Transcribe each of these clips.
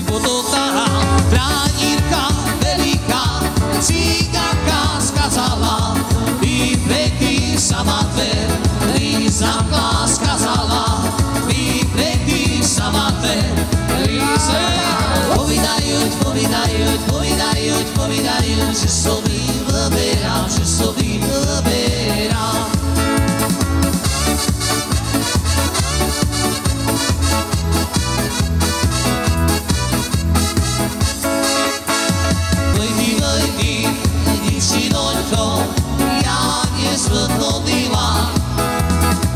Potom tá krajírka veľká, cigánka skazala, vypretí sa ma dver, lízanka skazala, vypretí sa ma dver, Povídajú, že sobі вибирав, že sobі вибирав. Вийди, дівчинонько, як є звикнула,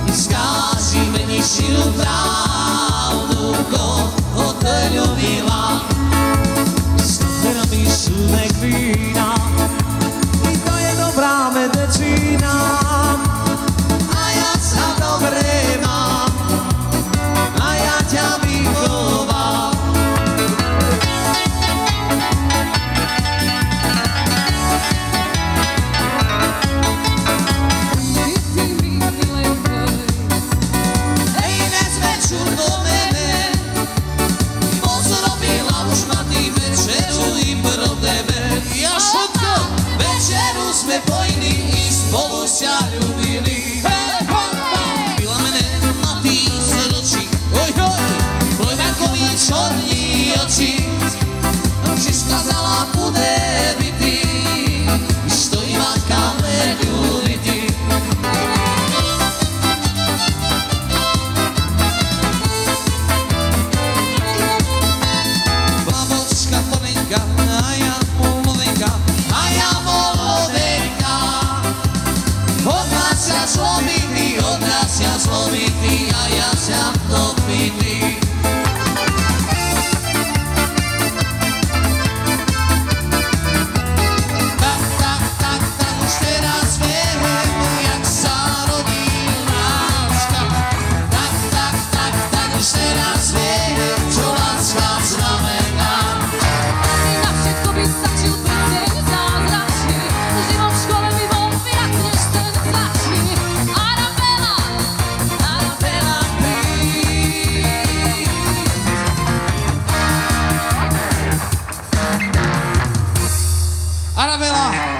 і скажи мені щиру правду, кого ти любила. Súnek vína, i to je dobrá medicína, a ja sa dobre mám, a ja ťa vychovám. Hej, nezvečur do mene, pozrobila už ma ty večeru i pro tebe. Ja všetko večeru sme pojili i spolu sa ľubili. Byla mene na tých zročí, plojvankoví čorní oči, že skazala bude bytý, stojí ma kameru bytý. Babočka Polenka, a ja Molodenka, od nás ja zlomity, a ja sa dopity. Tak, už teraz viem, jak sa rodí láska. Tak, už teraz viem, čo láska znamená. Na všetko by stačil deň zázračný, život v škole by bol jak než ten značný. Arabella, please. Arabella!